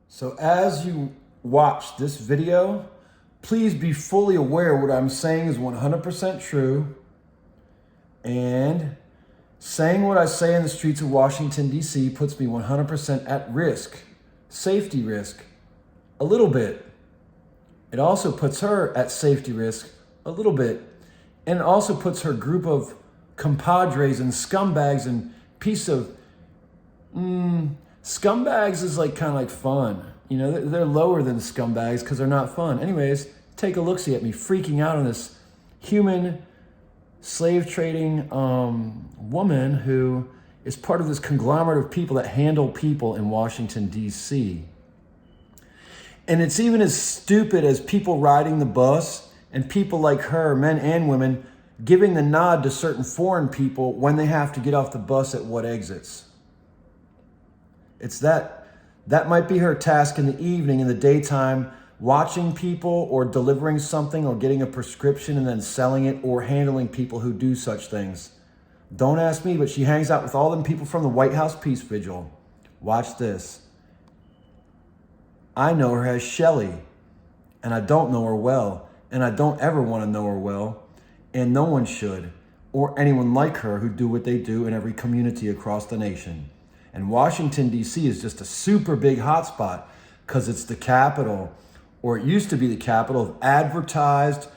So as you watch this video, please be fully aware what I'm saying is 100% true. And saying what I say in the streets of Washington, D.C. puts me 100% at risk, safety risk, a little bit. It also puts her at safety risk, a little bit. And it also puts her group of compadres and scumbags and piece of, scumbags is like kind of like fun. You know, they're lower than scumbags because they're not fun. Anyways, take a look-see at me freaking out on this human slave trading woman who is part of this conglomerate of people that handle people in Washington, D.C. And it's even as stupid as people riding the bus and people like her, men and women, giving the nod to certain foreign people when they have to get off the bus at what exits. It's that might be her task in the evening, in the daytime, watching people or delivering something or getting a prescription and then selling it or handling people who do such things. Don't ask me, but she hangs out with all them people from the White House Peace Vigil. Watch this. I know her as Shelly, and I don't know her well, and I don't ever want to know her well, and no one should, or anyone like her who do what they do in every community across the nation. And Washington, D.C. is just a super big hotspot because it's the capital, or it used to be the capital of advertised,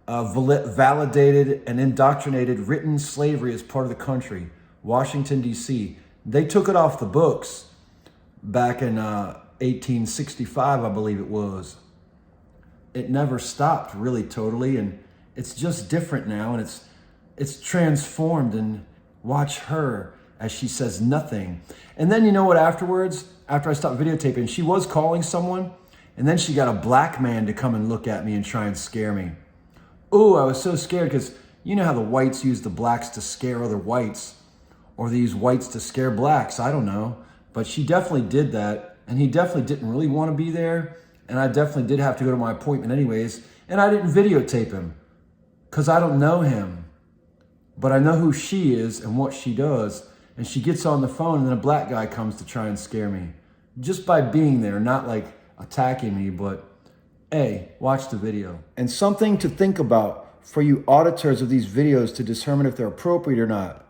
validated, and indoctrinated written slavery as part of the country. Washington, D.C. They took it off the books back in 1865, I believe it was. It never stopped really totally, and it's just different now, and it's transformed. And watch her as she says nothing. And then you know what, afterwards, after I stopped videotaping, she was calling someone, and then she got a black man to come and look at me and try and scare me. Ooh, I was so scared because you know how the whites use the blacks to scare other whites, or they use whites to scare blacks, I don't know. But she definitely did that, and he definitely didn't really want to be there, and I definitely did have to go to my appointment anyways, and I didn't videotape him because I don't know him, but I know who she is and what she does. And she gets on the phone, and then a black guy comes to try and scare me just by being there, not like attacking me, but hey, watch the video. And something to think about for you auditors of these videos to determine if they're appropriate or not.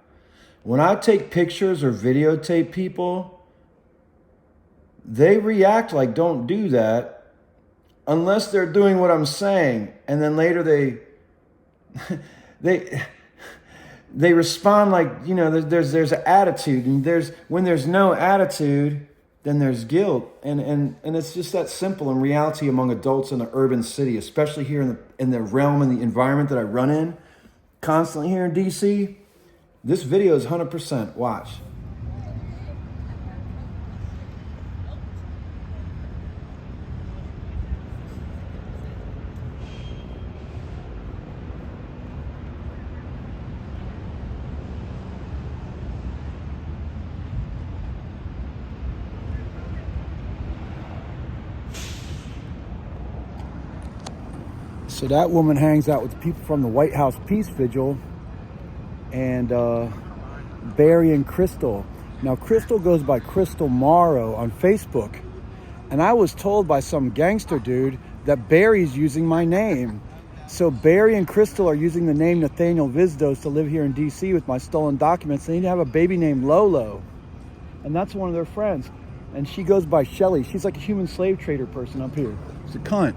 When I take pictures or videotape people, they react like don't do that unless they're doing what I'm saying. And then later they respond like, you know, there's an attitude, and when there's no attitude, then there's guilt. And it's just that simple in reality among adults in the urban city, especially here in the realm and the environment that I run in constantly here in DC. This video is 100%. Watch. So that woman hangs out with people from the White House Peace Vigil and Barry and Crystal. Now, Crystal goes by Crystal Morrow on Facebook. And I was told by some gangster dude that Barry's using my name. So Barry and Crystal are using the name Nathaniel Vizdos to live here in D.C. with my stolen documents. They need to have a baby named Lolo. And that's one of their friends. And she goes by Shelly. She's like a human slave trader person up here. She's a cunt.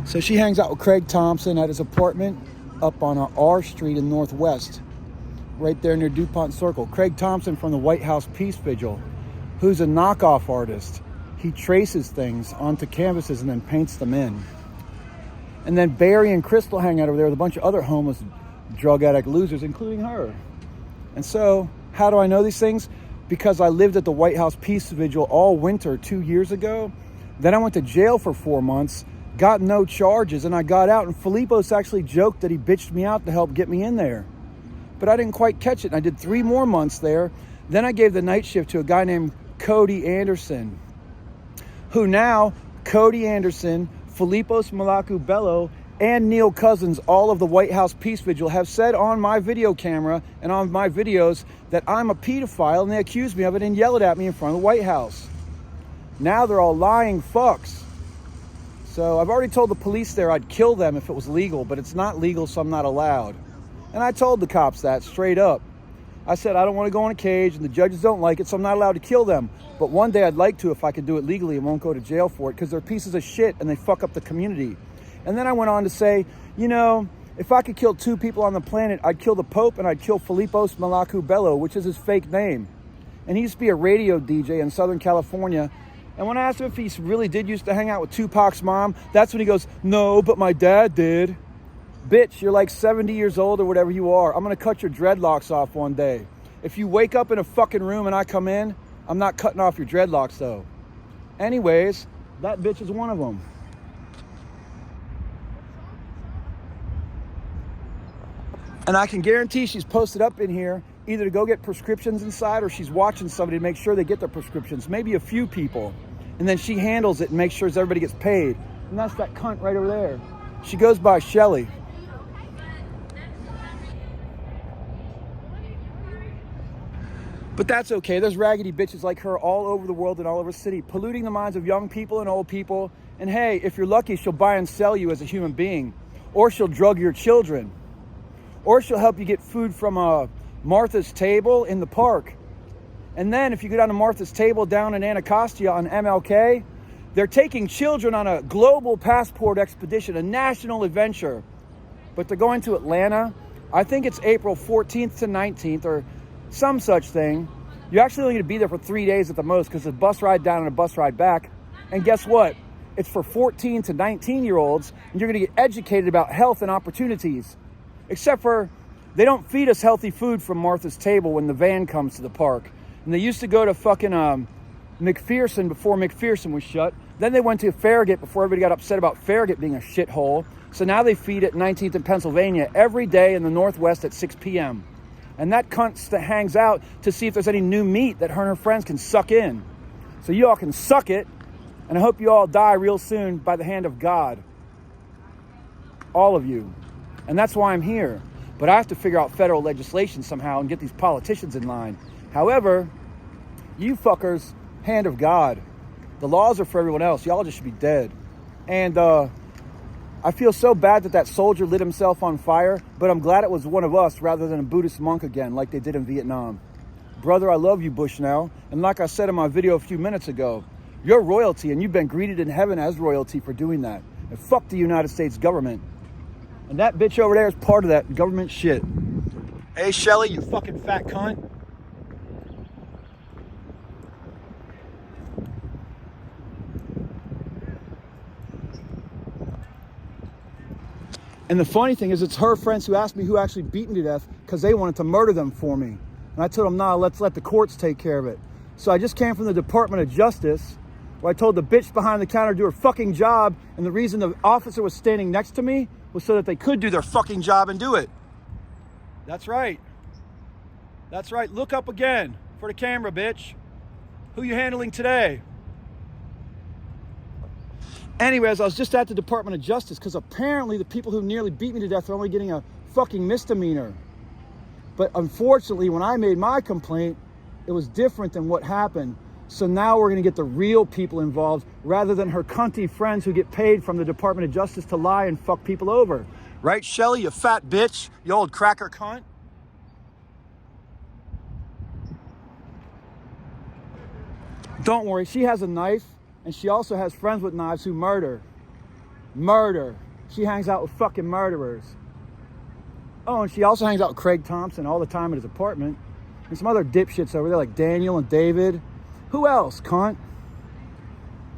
So she hangs out with Craig Thompson at his apartment up on R Street in Northwest, right there near DuPont Circle. Craig Thompson from the White House Peace Vigil, who's a knockoff artist. He traces things onto canvases and then paints them in. And then Barry and Crystal hang out over there with a bunch of other homeless drug addict losers, including her. And so, how do I know these things? Because I lived at the White House Peace Vigil all winter 2 years ago. Then I went to jail for 4 months, got no charges, and I got out, and Filipos actually joked that he bitched me out to help get me in there. But I didn't quite catch it, and I did 3 more months there. Then I gave the night shift to a guy named Cody Anderson, who now, Cody Anderson, Filipos Malacu Bello, and Neil Cousins, all of the White House Peace Vigil, have said on my video camera and on my videos that I'm a pedophile, and they accuse me of it and yell it at me in front of the White House. Now they're all lying fucks. So I've already told the police there I'd kill them if it was legal, but it's not legal, so I'm not allowed. And I told the cops that straight up. I said I don't want to go in a cage, and the judges don't like it, so I'm not allowed to kill them. But one day I'd like to if I could do it legally and won't go to jail for it, because they're pieces of shit and they fuck up the community. And then I went on to say, you know, if I could kill 2 people on the planet, I'd kill the Pope and I'd kill Filipos Malakubelo, which is his fake name. And he used to be a radio DJ in Southern California. And when I asked him if he really did used to hang out with Tupac's mom, that's when he goes, no, but my dad did. Bitch, you're like 70 years old or whatever you are. I'm going to cut your dreadlocks off one day. If you wake up in a fucking room and I come in, I'm not cutting off your dreadlocks though. Anyways, that bitch is one of them. And I can guarantee she's posted up in here either to go get prescriptions inside, or she's watching somebody to make sure they get their prescriptions. Maybe a few people. And then she handles it and makes sure everybody gets paid. And that's that cunt right over there. She goes by Shelly. But that's okay. There's raggedy bitches like her all over the world and all over the city, polluting the minds of young people and old people. And hey, if you're lucky, she'll buy and sell you as a human being. Or she'll drug your children. Or she'll help you get food from Martha's Table in the park. And then if you go down to Martha's Table down in Anacostia on MLK, they're taking children on a global passport expedition, a national adventure. But they're going to Atlanta. I think it's April 14th to 19th or some such thing. You're actually only going to be there for 3 days at the most, because it's a bus ride down and a bus ride back. And guess what? It's for 14 to 19-year-olds, and you're going to get educated about health and opportunities. Except for they don't feed us healthy food from Martha's Table when the van comes to the park. And they used to go to fucking McPherson before McPherson was shut. Then they went to Farragut before everybody got upset about Farragut being a shithole. So now they feed at 19th and Pennsylvania every day in the Northwest at 6 p.m. And that cunt hangs out to see if there's any new meat that her and her friends can suck in. So you all can suck it, and I hope you all die real soon by the hand of God. All of you. And that's why I'm here. But I have to figure out federal legislation somehow and get these politicians in line. However, you fuckers, hand of God. The laws are for everyone else. Y'all just should be dead. And I feel so bad that soldier lit himself on fire, but I'm glad it was one of us rather than a Buddhist monk again, like they did in Vietnam. Brother, I love you, Bushnell. And like I said in my video a few minutes ago, you're royalty, and you've been greeted in heaven as royalty for doing that. And fuck the United States government. And that bitch over there is part of that government shit. Hey, Shelly, you fucking fat cunt. And the funny thing is, it's her friends who asked me who actually beat me to death because they wanted to murder them for me. And I told them, nah, let's let the courts take care of it. So I just came from the Department of Justice, where I told the bitch behind the counter to do her fucking job. And the reason the officer was standing next to me was so that they could do their fucking job and do it. That's right. That's right. Look up again for the camera, bitch. Who you handling today? Anyways, I was just at the Department of Justice because apparently the people who nearly beat me to death are only getting a fucking misdemeanor. But unfortunately, when I made my complaint, it was different than what happened. So now we're going to get the real people involved rather than her cunty friends who get paid from the Department of Justice to lie and fuck people over. Right, Shelly, you fat bitch, you old cracker cunt? Don't worry, she has a knife. And she also has friends with knives who murder. Murder. She hangs out with fucking murderers. Oh, and she also hangs out with Craig Thompson all the time at his apartment. And some other dipshits over there like Daniel and David. Who else, cunt?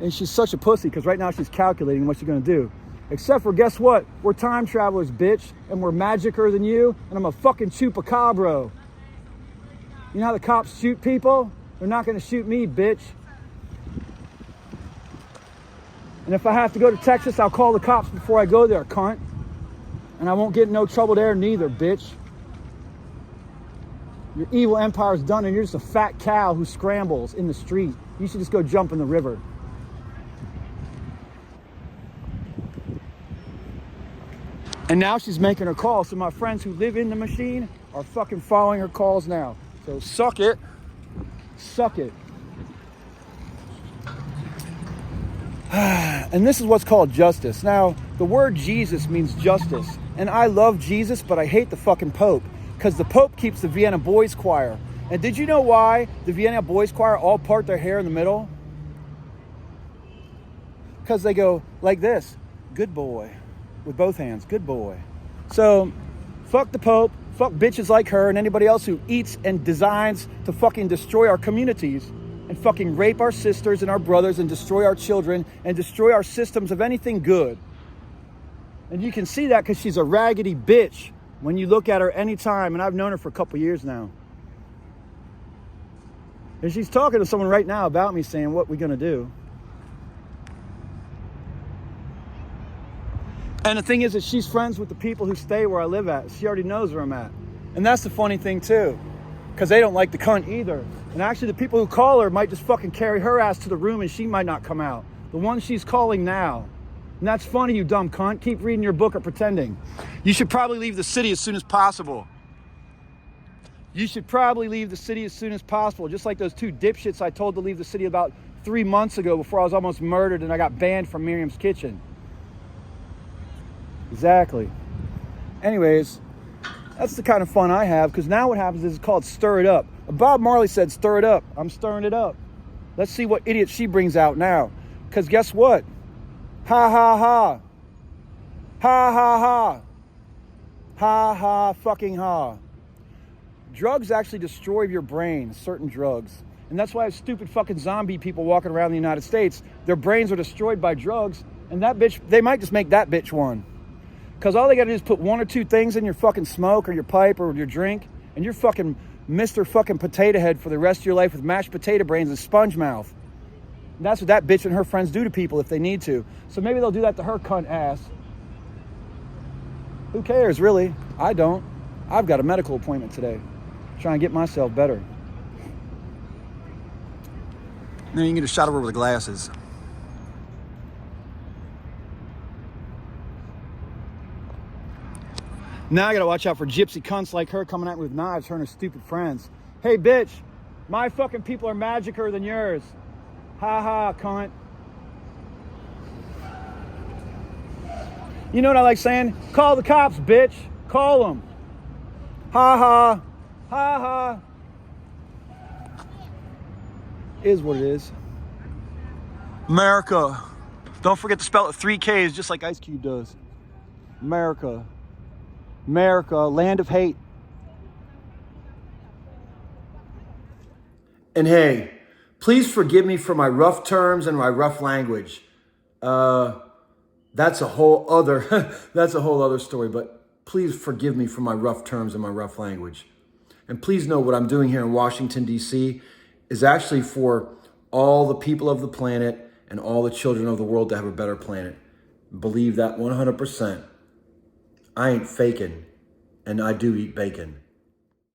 And she's such a pussy because right now she's calculating what she's going to do. Except for, guess what? We're time travelers, bitch. And we're magicer than you. And I'm a fucking chupacabra. You know how the cops shoot people? They're not going to shoot me, bitch. And if I have to go to Texas, I'll call the cops before I go there, cunt. And I won't get in no trouble there neither, bitch. Your evil empire's done and you're just a fat cow who scrambles in the street. You should just go jump in the river. And now she's making her calls. So my friends who live in the machine are fucking following her calls now. So suck it. Suck it. And this is what's called justice. Now, the word Jesus means justice. And I love Jesus, but I hate the fucking Pope. Because the Pope keeps the Vienna Boys Choir. And did you know why the Vienna Boys Choir all part their hair in the middle? Because they go like this. Good boy. With both hands. Good boy. So, fuck the Pope. Fuck bitches like her and anybody else who eats and designs to fucking destroy our communities. And fucking rape our sisters and our brothers and destroy our children and destroy our systems of anything good. And you can see that because she's a raggedy bitch when you look at her anytime. And I've known her for a couple years now. And she's talking to someone right now about me saying, what we gonna do? And the thing is that she's friends with the people who stay where I live at. She already knows where I'm at. And that's the funny thing too. Because they don't like the cunt either. And actually the people who call her might just fucking carry her ass to the room and she might not come out. The one she's calling now. And that's funny, you dumb cunt. Keep reading your book or pretending. You should probably leave the city as soon as possible. You should probably leave the city as soon as possible. Just like those two dipshits I told to leave the city about 3 months ago before I was almost murdered and I got banned from Miriam's Kitchen. Exactly. Anyways, that's the kind of fun I have, because now what happens is it's called stir it up. Bob Marley said stir it up. I'm stirring it up. Let's see what idiot she brings out now. Because guess what? Ha ha ha. Ha ha ha. Ha ha fucking ha. Drugs actually destroy your brain, certain drugs. And that's why I have stupid fucking zombie people walking around the United States. Their brains are destroyed by drugs. And that bitch, they might just make that bitch one. Because all they got to do is put 1 or 2 things in your fucking smoke or your pipe or your drink, and you're fucking Mr. fucking Potato Head for the rest of your life with mashed potato brains and sponge mouth. And that's what that bitch and her friends do to people if they need to. So maybe they'll do that to her cunt ass. Who cares, really? I don't. I've got a medical appointment today. Trying to get myself better. Then you can get a shot of her with the glasses. Now I gotta watch out for gypsy cunts like her coming at me with knives, her and her stupid friends. Hey bitch, my fucking people are magicer than yours. Ha ha, cunt. You know what I like saying? Call the cops, bitch. Call them. Ha ha. Ha ha. Is what it is. America. Don't forget to spell it 3 Ks just like Ice Cube does. America. America, land of hate. And hey, please forgive me for my rough terms and my rough language. That's a whole other story, but please forgive me for my rough terms and my rough language. And please know what I'm doing here in Washington, D.C. is actually for all the people of the planet and all the children of the world to have a better planet. Believe that 100%. I ain't faking, and I do eat bacon.